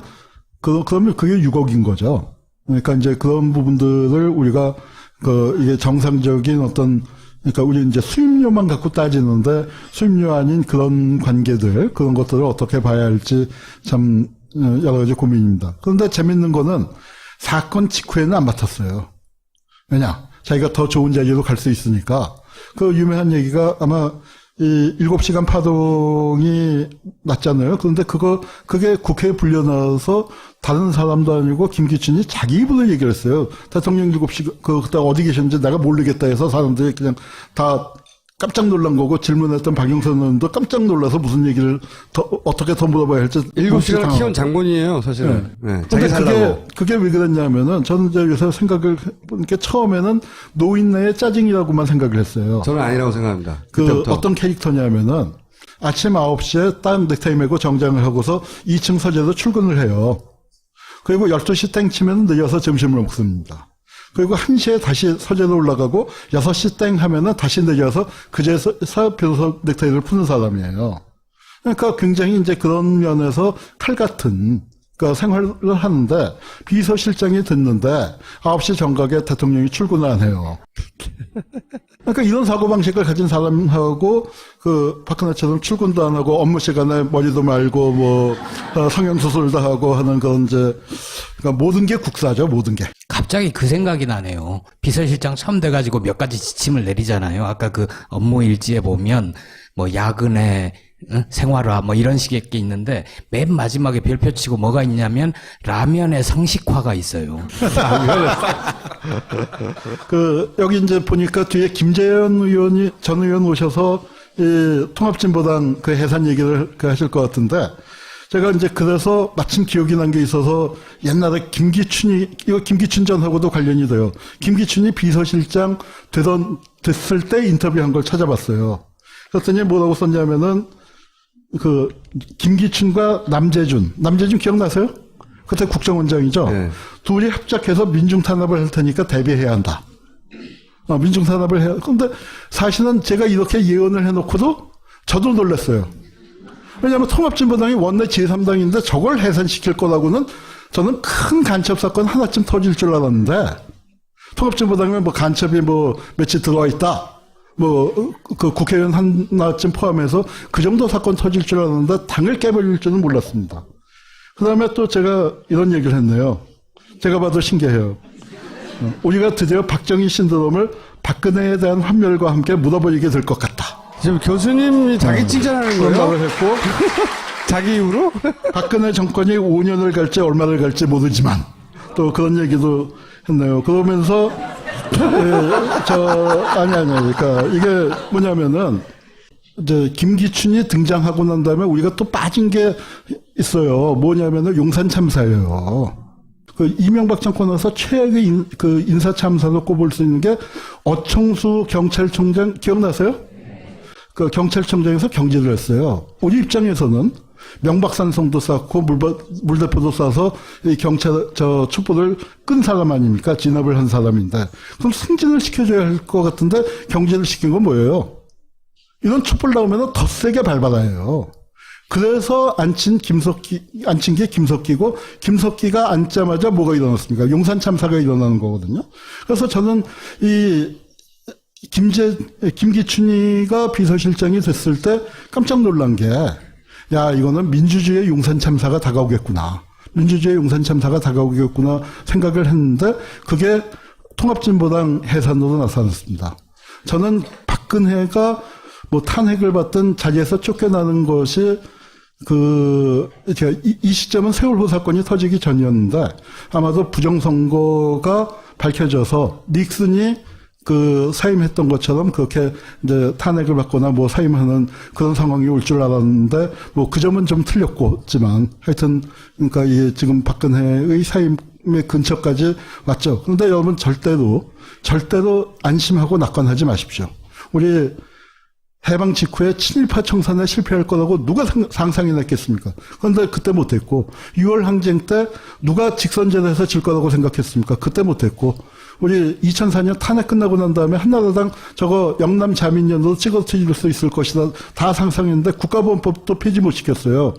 그러면 그게 6억인 거죠. 그러니까 이제 그런 부분들을 우리가 이게 정상적인 그러니까 우리 이제 수임료만 갖고 따지는데 수임료 아닌 그런 관계들, 그런 것들을 어떻게 봐야 할지 참 여러 가지 고민입니다. 그런데 재밌는 거는 사건 직후에는 안 맡았어요. 왜냐? 자기가 더 좋은 자리로 갈 수 있으니까. 유명한 얘기가 아마 이 7시간 파동이 났잖아요. 그런데 그게 국회에 불려나와서 다른 사람도 아니고 김기춘이 자기 입으로 얘기를 했어요. 대통령 7시, 그때 어디 계셨는지 내가 모르겠다 해서 사람들이 그냥 다 깜짝 놀란 거고 질문했던 박영선 의원도 깜짝 놀라서 무슨 얘기를 어떻게 더 물어봐야 할지. 7시간을 키운 장본이에요, 사실은. 네. 근데 자기 살라고. 그게 왜 그랬냐면은 저는 이제 요새 생각을 해보니까 처음에는 노인네의 짜증이라고만 생각을 했어요. 저는 아니라고 생각합니다. 그때부터. 어떤 캐릭터냐면은 아침 9시에 딱 넥타이 메고 정장을 하고서 2층 서재로 출근을 해요. 그리고 12시 땡 치면 늦어서 점심을 먹습니다. 그리고 1시에 다시 서재로 올라가고 6시 땡 하면은 다시 내려서 그제서 비로소 넥타이를 푸는 사람이에요. 그러니까 굉장히 이제 그런 면에서 칼 같은 생활을 하는데 비서실장이 듣는데 9시 정각에 대통령이 출근을 안 해요. 그러니까 이런 사고방식을 가진 사람하고 그 박근혜처럼 출근도 안 하고 업무 시간에 머리도 말고 뭐 성형수술도 하고 하는 그런 이제 그러니까 모든 게 국사죠. 모든 게. 갑자기 그 생각이 나네요. 비서실장 처음 돼가지고 몇 가지 지침을 내리잖아요. 아까 그 업무 일지에 보면 뭐 야근에 생활화 뭐 이런 식의 게 있는데 맨 마지막에 별표 치고 뭐가 있냐면 라면의 상식화가 있어요. 그 여기 이제 보니까 뒤에 김재현 의원이 전 의원 오셔서 이 통합진보당 그 해산 얘기를 그 하실 것 같은데 제가 이제 그래서 마침 기억이 난 게 있어서 옛날에 이거 김기춘 전하고도 관련이 돼요. 김기춘이 비서실장 됐을 때 인터뷰한 걸 찾아봤어요. 그랬더니 뭐라고 썼냐면은 그 김기춘과 남재준 기억나세요? 그때 국정원장이죠. 네. 둘이 합작해서 민중탄압을 할 테니까 대비해야 한다. 민중탄압을 해야. 그런데 사실은 제가 이렇게 예언을 해놓고도 저도 놀랐어요. 왜냐하면 통합진보당이 원내 제3당인데 저걸 해산시킬 거라고는 저는 큰 간첩 사건 하나쯤 터질 줄 알았는데 통합진보당에 뭐 간첩이 뭐 며칠 들어와 있다. 뭐 그 국회의원 하나쯤 포함해서 그 정도 사건 터질 줄 알았는데 당을 깨버릴 줄은 몰랐습니다. 그 다음에 또 제가 이런 얘기를 했네요. 제가 봐도 신기해요. 우리가 드디어 박정희 신드롬을 박근혜에 대한 환멸과 함께 묻어버리게 될 것 같다. 지금 교수님이 자기 칭찬하는 그런 거예요? 말을 했고 자기 이후로? 박근혜 정권이 5년을 갈지 얼마를 갈지 모르지만 또 그런 얘기도 했네요. 그러면서 그러니까 이게 뭐냐면은 이제 김기춘이 등장하고 난 다음에 우리가 또 빠진 게 있어요. 뭐냐면은 용산 참사예요. 그 이명박 정권에서 최악의 그 인사 참사로 꼽을 수 있는 게 어청수 경찰청장 기억나세요? 그 경찰청장에서 경질을 했어요. 우리 입장에서는 명박산성도 쌓고 물대포도 쏴서 이 경찰 촛불을 끈 사람 아닙니까? 진압을 한 사람인데 그럼 승진을 시켜줘야 할 것 같은데 경질을 시킨 건 뭐예요? 이런 촛불 나오면 더 세게 밟아라 해요. 그래서 앉힌 게 김석기고 김석기가 앉자마자 뭐가 일어났습니까? 용산 참사가 일어나는 거거든요. 그래서 저는 이 김기춘이가 비서실장이 됐을 때 깜짝 놀란 게, 야, 이거는 민주주의의 용산 참사가 다가오겠구나. 생각을 했는데, 그게 통합진보당 해산으로 나타났습니다. 저는 박근혜가 뭐 탄핵을 받든 자리에서 쫓겨나는 것이 이 시점은 세월호 사건이 터지기 전이었는데, 아마도 부정선거가 밝혀져서 닉슨이 그 사임했던 것처럼 그렇게 이제 탄핵을 받거나 뭐 사임하는 그런 상황이 올 줄 알았는데 뭐 그 점은 좀 틀렸지만 하여튼 그러니까 이 지금 박근혜의 사임의 근처까지 왔죠. 그런데 여러분 절대로 안심하고 낙관하지 마십시오. 우리 해방 직후에 친일파 청산에 실패할 거라고 누가 상상이나 했겠습니까? 그런데 그때 못했고 6월 항쟁 때 누가 직선제도에서 질 거라고 생각했습니까? 그때 못했고 우리 2004년 탄핵 끝나고 난 다음에 한나라당 저거 영남 자민련으로 찍어 터질 수 있을 것이다 다 상상했는데 국가보안법도 폐지 못 시켰어요.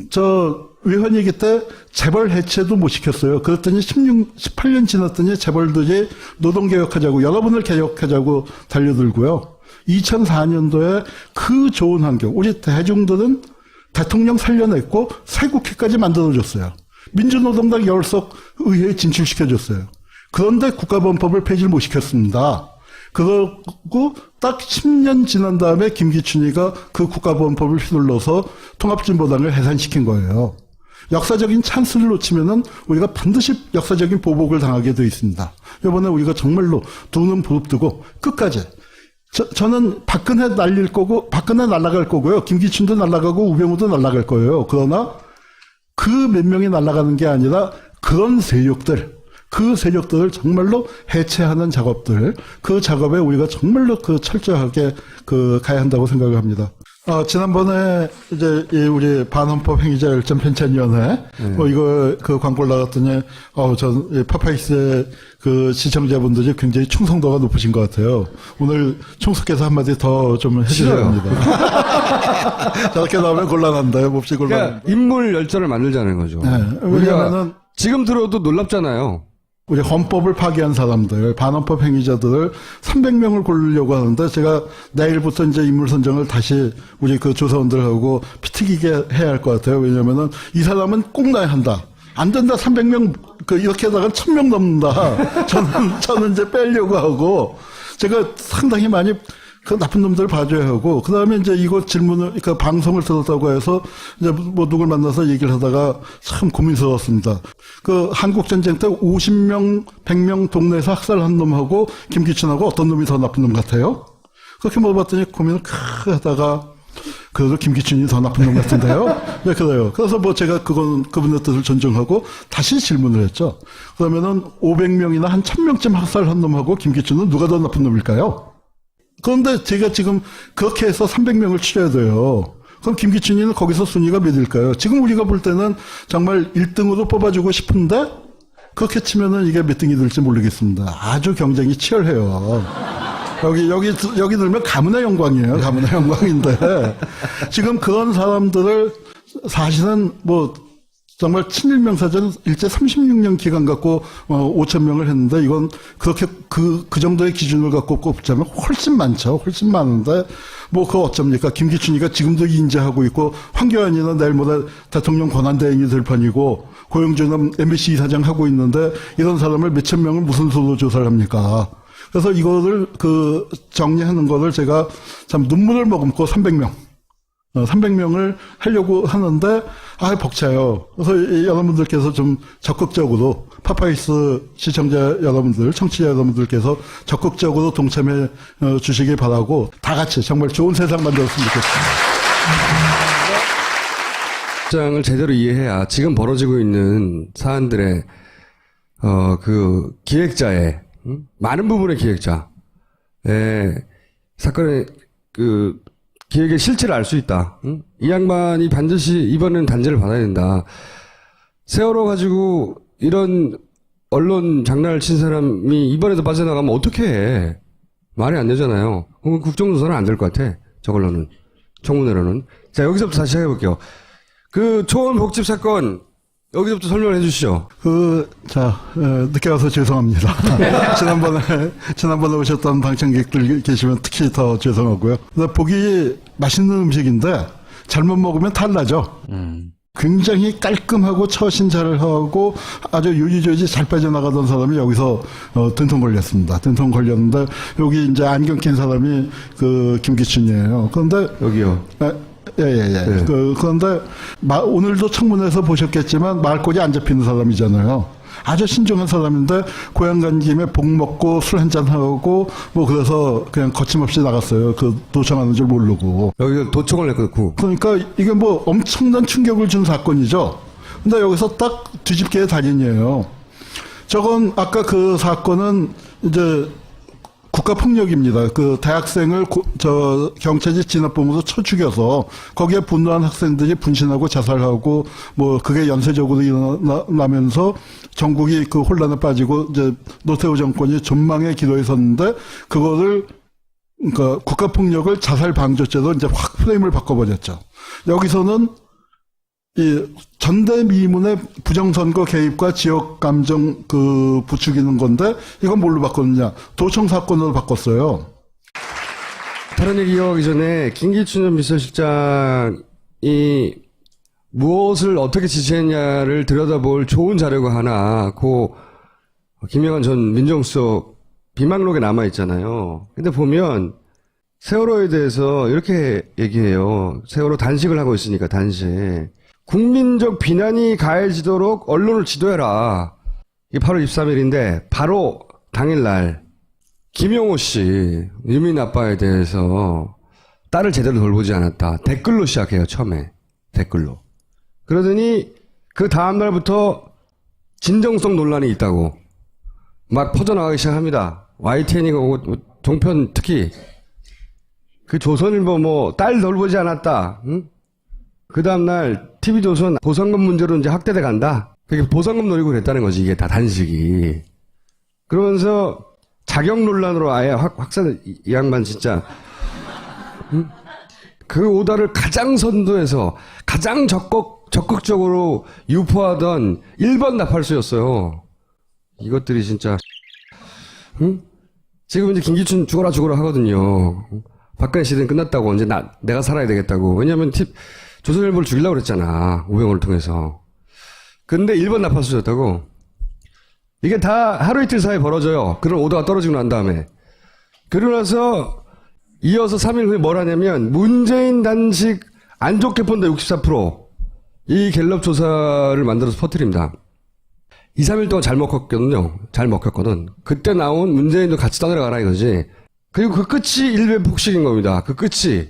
저 외환위기 때 재벌 해체도 못 시켰어요. 그랬더니 18년 지났더니 재벌들이 노동개혁하자고 여러분을 개혁하자고 달려들고요. 2004년도에 그 좋은 환경 우리 대중들은 대통령 살려냈고 새 국회까지 만들어줬어요. 민주노동당 열석 의회에 진출시켜줬어요. 그런데 국가보안법을 폐지를 못 시켰습니다. 그러고 딱 10년 지난 다음에 김기춘이가 그 국가보안법을 휘둘러서 통합진보당을 해산시킨 거예요. 역사적인 찬스를 놓치면은 우리가 반드시 역사적인 보복을 당하게 되어 있습니다. 이번에 우리가 정말로 두 눈 부릅뜨고 끝까지 저는 박근혜 날아갈 거고요. 김기춘도 날아가고 우병우도 날아갈 거예요. 그러나 그 몇 명이 날아가는 게 아니라 그런 그 세력들을 정말로 해체하는 작업들, 그 작업에 우리가 정말로 철저하게 가야 한다고 생각을 합니다. 지난번에 이제 우리 반헌법 행위자 열전 편찬위원회 뭐 이거 광고를 나갔더니 전 파파이스의 그 시청자분들이 굉장히 충성도가 높으신 것 같아요. 오늘 총수께서 한마디 더 좀 해주셔야 합니다. 저렇게 나오면 곤란한데 몹시 곤란. 그러니까 인물 열전을 만들자는 거죠. 네, 왜냐면은 지금 들어도 놀랍잖아요. 우리 헌법을 파기한 사람들, 반헌법 행위자들을 300명을 고르려고 하는데 제가 내일부터 이제 인물 선정을 다시 우리 그 조사원들하고 피튀기게 해야 할 것 같아요. 왜냐면은 이 사람은 꼭 나야 한다. 안 된다. 300명 이렇게 하다가 1000명 넘는다. 저는 이제 빼려고 하고 제가 상당히 많이 그 나쁜 놈들 봐줘야 하고, 그 다음에 이제 이거 질문을, 그 방송을 들었다고 해서, 이제 뭐 누굴 만나서 얘기를 하다가 참 고민스러웠습니다. 그 한국전쟁 때 50명, 100명 동네에서 학살한 놈하고 김기춘하고 어떤 놈이 더 나쁜 놈 같아요? 그렇게 물어봤더니 고민을 하다가, 그래도 김기춘이 더 나쁜 놈 같은데요? 네, 그래요. 그래서 뭐 제가 그분의 뜻을 존중하고 다시 질문을 했죠. 그러면은 500명이나 한 1000명쯤 학살한 놈하고 김기춘은 누가 더 나쁜 놈일까요? 그런데 제가 지금 그렇게 해서 300명을 치러야 돼요. 그럼 김기춘이는 거기서 순위가 몇일까요? 지금 우리가 볼 때는 정말 1등으로 뽑아주고 싶은데 그렇게 치면은 이게 몇 등이 될지 모르겠습니다. 아주 경쟁이 치열해요. 여기 들면 가문의 영광이에요. 가문의 영광인데 지금 그런 사람들을 사실은 뭐 정말 친일명사전 일제 36년 기간 갖고 5,000명을 했는데 이건 그렇게 그 정도의 기준을 갖고 꼽자면 훨씬 많죠. 훨씬 많은데 뭐 그거 어쩝니까? 김기춘이가 지금도 인재하고 있고 황교안이는 내일 모레 대통령 권한대행이 될 판이고 고영준은 MBC 이사장 하고 있는데 이런 사람을 몇천 명을 무슨 수로 조사를 합니까? 그래서 이거를 정리하는 거를 제가 참 눈물을 머금고 300명을 하려고 하는데, 벅차요. 그래서 여러분들께서 좀 적극적으로, 파파이스 시청자 여러분들, 청취자 여러분들께서 적극적으로 동참해 주시기 바라고, 다 같이 정말 좋은 세상 만들었으면 좋겠습니다. 입장을 제대로 이해해야 지금 벌어지고 있는 사안들의, 그 기획자의, 많은 부분의 기획자의 사건의 기획의 실체를 알 수 있다. 응? 이 양반이 반드시 이번엔 단죄를 받아야 된다. 세월호 가지고 이런 언론 장난을 친 사람이 이번에도 빠져나가면 어떻게 해? 말이 안 되잖아요. 국정조사는 안 될 것 같아. 저걸로는. 청문회로는. 자, 여기서부터 다시 해볼게요. 그 초원 복집 사건 여기서부터 설명을 해주시죠. 늦게 와서 죄송합니다. 지난번에 오셨던 방청객들 계시면 특히 더 죄송하고요. 보기 맛있는 음식인데 잘못 먹으면 탈나죠. 굉장히 깔끔하고 처신 잘 하고 아주 유유조지 잘 빠져나가던 사람이 여기서 된통 걸렸습니다. 된통 걸렸는데 여기 이제 안경 낀 사람이 그 김기춘이에요. 그런데 여기요. 예. 네. 그런데 오늘도 청문회에서 보셨겠지만 말꼬리 안 잡히는 사람이잖아요. 아주 신중한 사람인데 고향 간 김에 복 먹고 술 한잔 하고 뭐 그래서 그냥 거침없이 나갔어요. 도청하는 줄 모르고. 여기 도청을 했고. 그러니까 이게 뭐 엄청난 충격을 준 사건이죠. 근데 여기서 딱 뒤집개의 달인이에요. 저건 아까 그 사건은 이제 국가폭력입니다. 그 대학생을 경찰이 진압범으로 쳐 죽여서 거기에 분노한 학생들이 분신하고 자살하고 뭐 그게 연쇄적으로 일어나면서 전국이 그 혼란에 빠지고 이제 노태우 정권이 전망의 기로에 섰는데 그거를 그러니까 국가폭력을 자살방조죄로 이제 확 프레임을 바꿔버렸죠. 여기서는 이 전대미문의 부정선거 개입과 지역 감정 부추기는 건데 이건 뭘로 바꿨느냐? 도청 사건으로 바꿨어요. 다른 얘기 이어가기 전에 김기춘 전 비서실장이 무엇을 어떻게 지시했냐를 들여다볼 좋은 자료가 하나 김영환 전 민정수석 비망록에 남아 있잖아요. 근데 보면 세월호에 대해서 이렇게 얘기해요. 세월호 단식을 하고 있으니까 단식. 국민적 비난이 가해지도록 언론을 지도해라. 이게 8월 23일인데 바로 당일날 김용호 씨 유민 아빠에 대해서 딸을 제대로 돌보지 않았다. 댓글로 시작해요. 처음에. 댓글로. 그러더니 그 다음날부터 진정성 논란이 있다고 막 퍼져나가기 시작합니다. YTN이가 종편 특히 그 조선일보 딸 돌보지 않았다. 응? 그 다음날 TV조선 보상금 문제로 이제 학대돼 간다. 그게 보상금 노리고 그랬다는 거지. 이게 다 단식이. 그러면서 자격 논란으로 아예 확산, 이 양반 진짜. 응? 그 오다를 가장 선두해서 가장 적극적으로 유포하던 1번 나팔수였어요. 이것들이 진짜, 응? 지금 이제 김기춘 죽어라 하거든요. 박근혜 시대는 끝났다고, 이제 내가 살아야 되겠다고. 왜냐면 조선일보를 죽이려고 그랬잖아. 우병우를 통해서. 근데 1번 나파수였다고. 이게 다 하루 이틀 사이에 벌어져요. 그런 오더가 떨어지고 난 다음에. 그러고 나서 이어서 3일 후에 뭘 하냐면 문재인 단식 안 좋게 본다 64%. 이 갤럽 조사를 만들어서 퍼뜨립니다. 2, 3일 동안 잘 먹혔거든요. 잘 먹혔거든. 그때 나온 문재인도 같이 떠내려가라 이거지. 그리고 그 끝이 일베 폭식인 겁니다. 그 끝이.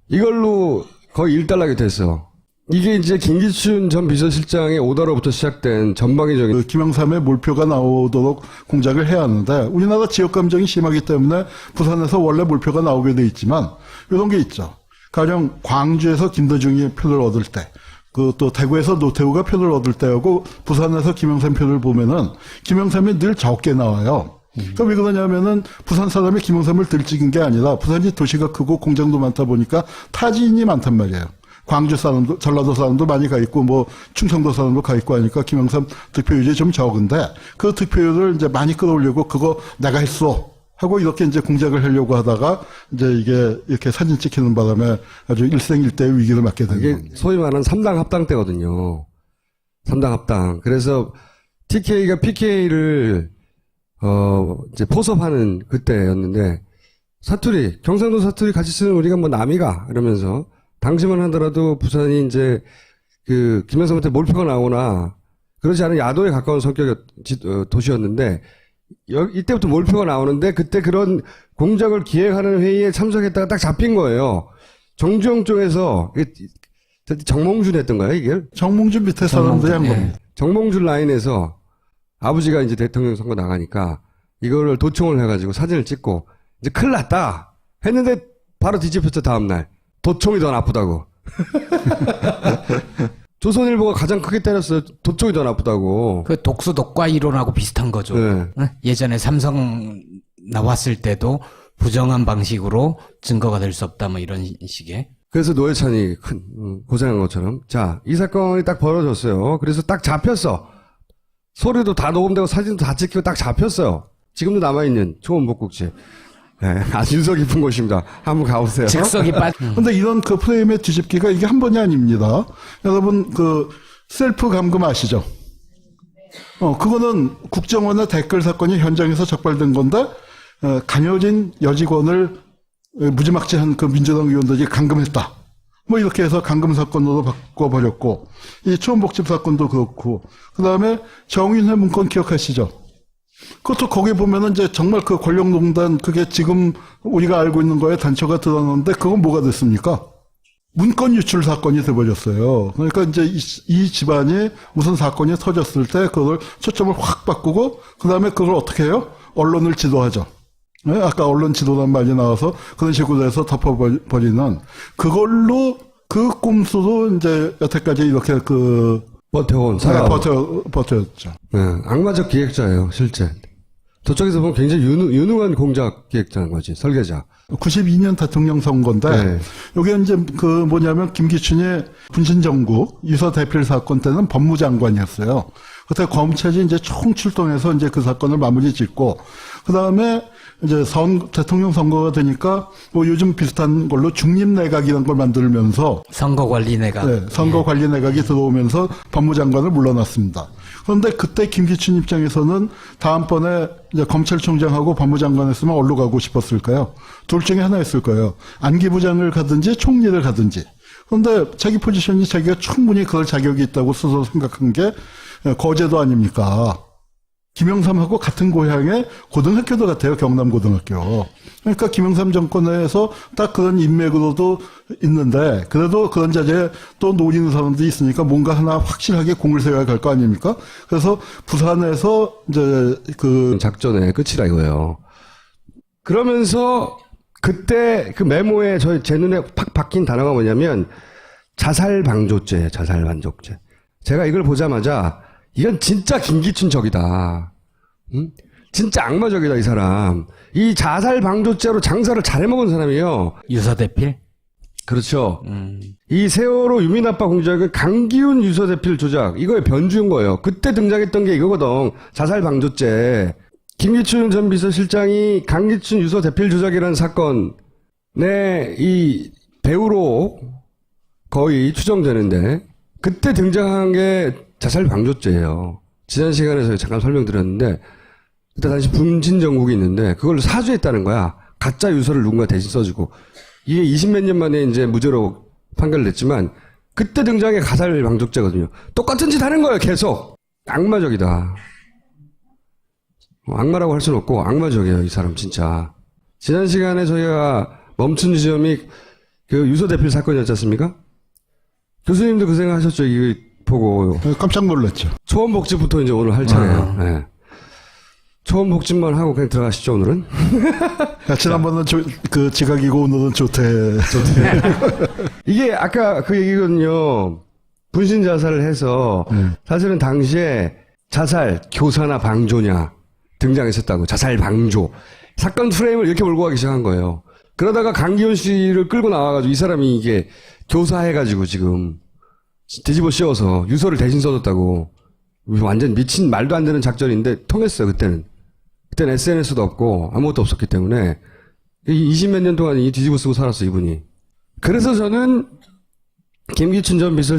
이걸로 거의 일단락이 됐어. 이게 이제 김기춘 전 비서실장의 오더로부터 시작된 전방위적인 그 김영삼의 몰표가 나오도록 공작을 해야 하는데 우리나라 지역 감정이 심하기 때문에 부산에서 원래 몰표가 나오게 돼 있지만 이런 게 있죠. 가령 광주에서 김대중이 표를 얻을 때, 그 또 대구에서 노태우가 표를 얻을 때하고 부산에서 김영삼 표를 보면은 김영삼이 늘 적게 나와요. 그러니까 왜 그러냐면은 부산 사람이 김영삼을 들찍인 게 아니라 부산이 도시가 크고 공장도 많다 보니까 타지인이 많단 말이에요. 광주 사람도, 전라도 사람도 많이 가 있고, 뭐, 충청도 사람도 가 있고 하니까 김영삼 득표율이 좀 적은데, 그 득표율을 이제 많이 끌어올리고, 그거 내가 했어. 하고 이렇게 이제 공작을 하려고 하다가, 이제 이게 이렇게 사진 찍히는 바람에 아주 일생일대의 위기를 맞게 되는 이게 겁니다. 소위 말하는 3당 합당 때거든요. 3당 합당. 그래서 TK가 PK를, 이제 포섭하는 그때였는데, 사투리, 경상도 사투리 같이 쓰는 우리가 뭐 남이가, 이러면서, 당시만 하더라도 부산이 이제 그 김영삼한테 몰표가 나오나 그렇지 않은 야도에 가까운 성격의 도시였는데 이때부터 몰표가 나오는데 그때 그런 공작을 기획하는 회의에 참석했다가 딱 잡힌 거예요. 정주영 쪽에서 정몽준 했던가요 이게? 정몽준 밑에 사람들이 한 겁니다. 정몽준 라인에서 아버지가 이제 대통령 선거 나가니까 이거를 도청을 해가지고 사진을 찍고 이제 큰일 났다 했는데 바로 뒤집혔죠 다음날. 도청이 더 나쁘다고. 조선일보가 가장 크게 때렸어요. 도청이 더 나쁘다고. 그 독수독과 이론하고 비슷한 거죠. 네. 응? 예전에 삼성 나왔을 때도 부정한 방식으로 증거가 될 수 없다 뭐 이런 식의. 그래서 노회찬이 큰 고생한 것처럼. 자, 이 사건이 딱 벌어졌어요. 그래서 딱 잡혔어. 소리도 다 녹음되고 사진도 다 찍히고 딱 잡혔어요. 지금도 남아있는 초원복국지. 네, 아주 유서 깊은 곳입니다. 한번 가보세요. 즉석이 근데 이런 그 프레임의 뒤집기가 이게 한 번이 아닙니다. 여러분 그 셀프 감금 아시죠? 그거는 국정원의 댓글 사건이 현장에서 적발된 건데 강효진 여직원을 무지막지한 그 민주당 의원들이 감금했다. 뭐 이렇게 해서 감금 사건으로 바꿔버렸고 이 초원복집 사건도 그렇고 그 다음에 정윤회 문건 기억하시죠? 그것도 거기 보면은 이제 정말 그 권력농단 그게 지금 우리가 알고 있는 거에 단초가 드러났는데 그건 뭐가 됐습니까? 문건 유출 사건이 돼버렸어요. 그러니까 이제 이 집안이 무슨 사건이 터졌을 때 그걸 초점을 확 바꾸고 그 다음에 그걸 어떻게 해요? 언론을 지도하죠. 네? 아까 언론 지도란 말이 나와서 그런 식으로 해서 덮어버리는 그걸로 그 꼼수로 이제 여태까지 이렇게 버텨온 네, 버텼죠. 네, 악마적 기획자예요, 실제. 저쪽에서 보면 굉장히 유능한 공작 기획자인 거지, 설계자. 92년 대통령 선거인데, 네. 요게 이제 뭐냐면, 김기춘이 분신정국 유서 대필 사건 때는 법무장관이었어요. 그때 검찰이 이제 총 출동해서 이제 그 사건을 마무리 짓고, 그 다음에 이제 대통령 선거가 되니까, 뭐 요즘 비슷한 걸로 중립내각이라는 걸 만들면서, 선거관리내각. 네, 선거관리내각이 들어오면서 법무장관을 물러났습니다. 그런데 그때 김기춘 입장에서는 다음번에 이제 검찰총장하고 법무장관 했으면 어디로 가고 싶었을까요? 둘 중에 하나였을 거예요. 안기부장을 가든지 총리를 가든지. 그런데 자기 포지션이 자기가 충분히 그럴 자격이 있다고 스스로 생각한 게 거제도 아닙니까? 김영삼하고 같은 고향의 고등학교도 같아요. 경남고등학교. 그러니까 김영삼 정권에서 딱 그런 인맥으로도 있는데 그래도 그런 자리에 또 노리는 사람들이 있으니까 뭔가 하나 확실하게 공을 세워야 갈 거 아닙니까? 그래서 부산에서 이제 작전의 끝이라 이거예요. 그러면서 그때 그 메모에 제 눈에 팍 박힌 단어가 뭐냐면 자살방조죄. 제가 이걸 보자마자 이건 진짜 김기춘 적이다. 응? 진짜 악마적이다, 이 사람. 이 자살방조죄로 장사를 잘해먹은 사람이에요. 유서대필? 그렇죠. 이 세월호 유민아빠 공작은 강기훈 유서 대필 조작, 이거의 변주인 거예요. 그때 등장했던 게 이거거든. 자살 방조죄. 김기춘 전 비서실장이 강기춘 유서 대필 조작이라는 사건에 이 배우로 거의 추정되는데, 그때 등장한 게 자살 방조죄예요. 지난 시간에 저희 잠깐 설명드렸는데, 그때 당시 분진 정국이 있는데 그걸 사주했다는 거야. 가짜 유서를 누군가 대신 써주고. 이게 20몇 년 만에 이제 무죄로 판결됐지만 그때 등장의 가살 방조죄거든요. 똑같은 짓 하는 거예요, 계속. 악마적이다. 악마라고 할 수는 없고 악마적이에요, 이 사람 진짜. 지난 시간에 저희가 멈춘 지점이 그 유서 대필 사건이었지 않습니까? 교수님도 그 생각하셨죠, 이거 보고. 깜짝 놀랐죠. 초원복집부터 이제 오늘 할 차례예요. 네. 초원복집만 하고 그냥 들어가시죠, 오늘은. 지난번은 그 지각이고 오늘은 조퇴. 이게 아까 그 얘기거든요. 분신 자살을 해서 사실은 당시에 자살, 교사나 방조냐 등장했었다고. 자살 방조. 사건 프레임을 이렇게 몰고 가기 시작한 거예요. 그러다가 강기훈 씨를 끌고 나와가지고 이 사람이 이게 교사해가지고 지금 뒤집어 씌워서 유서를 대신 써줬다고. 완전 미친 말도 안 되는 작전인데 통했어요, 그때는. 그때는 SNS도 없고 아무것도 없었기 때문에 20몇 년 동안 이 뒤집어 쓰고 살았어, 이분이. 그래서 저는 김기춘 전 비서